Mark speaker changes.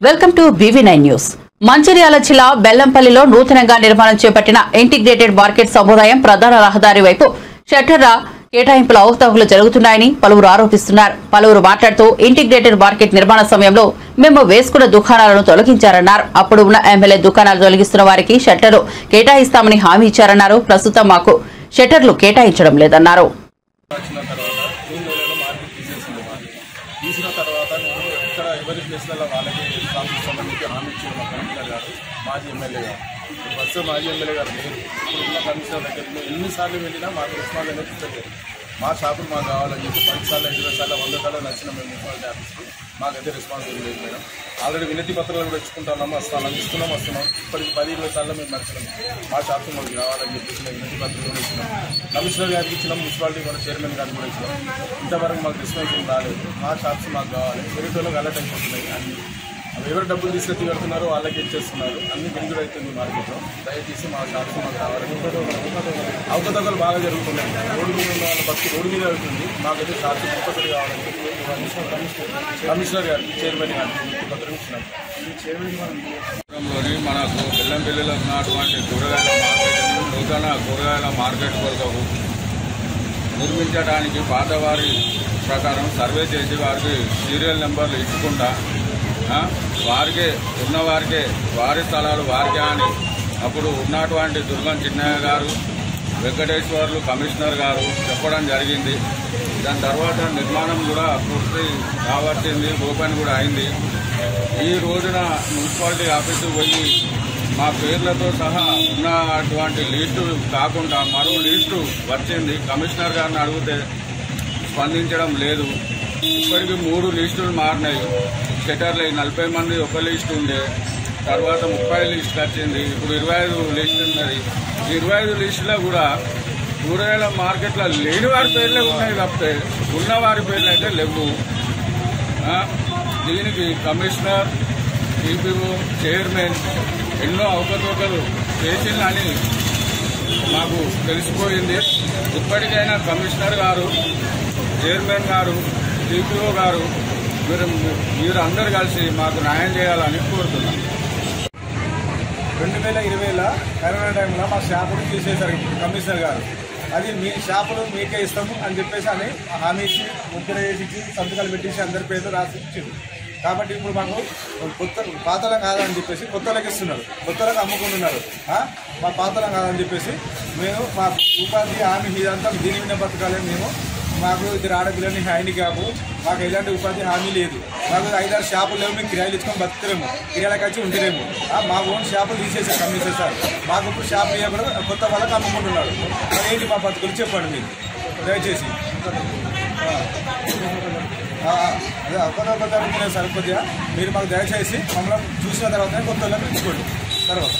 Speaker 1: Welcome to BV9 news. Mancherial జిల్లా బెల్లంపల్లిలో నూతనంగా నిర్మాణం చేపట్టిన ఇంటిగ్రేటెడ్ మార్కెట్ సముదాయం ప్రధాన రహదారి వైపు షట్టర్ల కేటాయింపుల అవకతవకలు జరుగుతున్నాయని పలువురు ఆరోపిస్తున్నారు. పలువురు మాట్లాడుతూ ఇంటిగ్రేటెడ్ మార్కెట్ నిర్మాణ సమయంలో మేము వేసుకున్న దుకాణాలను తొలగించారన్నారు. అప్పుడు ఉన్న ఎమ్మెల్యే దుకాణాలు తొలగిస్తున్న వారికి షట్టర్లు కేటాయిస్తామని హామీ ఇచ్చారన్నారు. ప్రస్తుతం మాకు షట్టర్లు కేటాయించడం లేదన్నారు.
Speaker 2: తీసిన తర్వాత నేను ఎక్కడ ఎవరి ప్లేస్లలో వాళ్ళకి హామీ ఇచ్చిన మా కమిషనర్ గారు మాజీ ఎమ్మెల్యే గారు ఫస్ట్ మాజీ ఎమ్మెల్యే గారు లేరు. ఇప్పుడు ఉన్న కమిషనర్ దగ్గర ఎన్నిసార్లు వెళ్ళినా మాకు రెస్పాన్స్ అనేది ఇస్తలేదు. మా షాపులు మాకు కావాలని చెప్పి 10 సార్లు 20 సార్లు 100 సార్లు నచ్చిన మేము మున్సిపాలిటీ ఆఫీస్కి మాకైతే రెస్పాన్స్ ఏం లేదు మేడం. ఆల్రెడీ వినతి పత్రాలు కూడా ఇచ్చుకుంటున్నాము, వస్తున్నాం ఇప్పటికి 10-20 సార్లు మేము నచ్చినాం. మా షాపు మాకు కావాలని చెప్పేసి మేము వినతి పత్రాలు కూడా ఇచ్చినాం. కమిషనర్ గారికి ఇచ్చినాం, మున్సిపాలిటీ కూడా చైర్మన్ గారికి కూడా ఇచ్చినాం. ఇంతవరకు మాకు రెస్పాన్స్ ఏం రాలేదు. మా షాప్స్ మాకు కావాలి. వెరిటోళ్ళకి అలర్ట్ అయిపోతున్నాయి. అన్ని ఎవరు డబ్బులు తీసుకొచ్చి కడుతున్నారో వాళ్ళకి ఇచ్చేస్తున్నారు. అన్ని బెంగళూరు అవుతుంది మార్కెట్లో. దయచేసి మా షాప్స్ మాకు కావాలి. అవకతవకలు బాగా జరుగుతున్నాయి. రోడ్డు మీద ఉన్న వాళ్ళ బస్సు రోడ్డు మీద అవుతుంది. మాకైతే షాప్స్ కంపల్సరీ కావాలని చెప్పి కమిషనర్ గారికి చైర్మన్ గారికి పత్రం ఇచ్చినాం.
Speaker 3: లోని మనకు బెల్లంపల్లిలో ఉన్నటువంటి కూరగాయల మార్కెట్ నూతన కూరగాయల మార్కెట్ కొరకు నిర్మించడానికి పాతవారి ప్రకారం సర్వే చేసి వారికి సీరియల్ నెంబర్లు ఇచ్చుకుంటా వారికే ఉన్నవారికే వారి స్థలాలు వారికే అని అప్పుడు ఉన్నటువంటి దుర్గం చిన్నయ్య గారు, వెంకటేశ్వర్లు కమిషనర్ గారు చెప్పడం జరిగింది. దాని తర్వాత నిర్మాణం కూడా పూర్తి కావచ్చింది, ఓపెన్ కూడా అయింది. ఈ రోజున మున్సిపాలిటీ ఆఫీసుకు పోయి మా పేర్లతో సహా ఉన్నటువంటి లిస్టు కాకుండా మరో లిస్టు వచ్చింది. కమిషనర్ గారిని అడిగితే స్పందించడం లేదు. ఇప్పటికీ 3 లిస్టులు మారినాయి. షట్టర్లు 40 మంది ఒక లిస్టు ఉండే, తర్వాత 30 లిస్టులు వచ్చింది. ఇప్పుడు 25 లిస్టు ఉన్నది. 25 లిస్టులో కూడా కూరగాయల మార్కెట్లో లేని వారి పేర్లే ఉన్నాయి తప్పితే ఉన్నవారి పేర్లు అయితే లేవు. దీనికి కమిషనర్, TPO, చైర్మన్ ఎన్నో అవకతవకలు చేసిందని మాకు తెలిసిపోయింది. ఇప్పటికైనా కమిషనర్ గారు, చైర్మన్ గారు, TPO గారు మీరు అందరు కలిసి మాకు న్యాయం చేయాలని కోరుతున్నాం.
Speaker 2: 2020లో కరోనా టైంలో మా షాపులు తీసేశారు కమిషనర్ గారు. అది మీ షాపులు మీకే ఇస్తాము అని చెప్పేసి అని హామీ ఇచ్చి ముద్ర వేసి సంతకాలు పెట్టేసి అందరి పేర్లు రాసి ఇచ్చింది. కాబట్టి ఇప్పుడు మాకు పాతలం కాదని చెప్పేసి కొత్తలకు ఇస్తున్నారు, కొత్తలకు అమ్ముకుంటున్నారు. మా పాతలం కాదని చెప్పేసి మేము మా ఉపాధి హామీ ఇదంతా దీని మీద బతకాలని మేము మాకు ఇద్దరు ఆడపిల్లని హ్యాండిక్యాప్, మాకు ఎలాంటి ఉపాధి హామీ లేదు. మాకు 5-6 షాపులు లేవు, మేము కిరాయిలు ఇచ్చుకొని బతుకులేము, కిరాయిలకు వచ్చి ఉంటలేము. మా ఓన్ షాపులు తీసేసారు కమిషనర్ సార్. మాకు ఇప్పుడు షాపులు ఇవ్వకుండా కొత్త వాళ్ళకి అమ్ముకుంటున్నారు. ఏంటి మా బతుకులు చెప్పండి మీరు దయచేసి. అదే కొత్త సరిపోద్దిగా మీరు మాకు దయచేసి మమ్మల్ని చూసిన తర్వాత కొత్త వాళ్ళకి ఇచ్చుకోండి తర్వాత.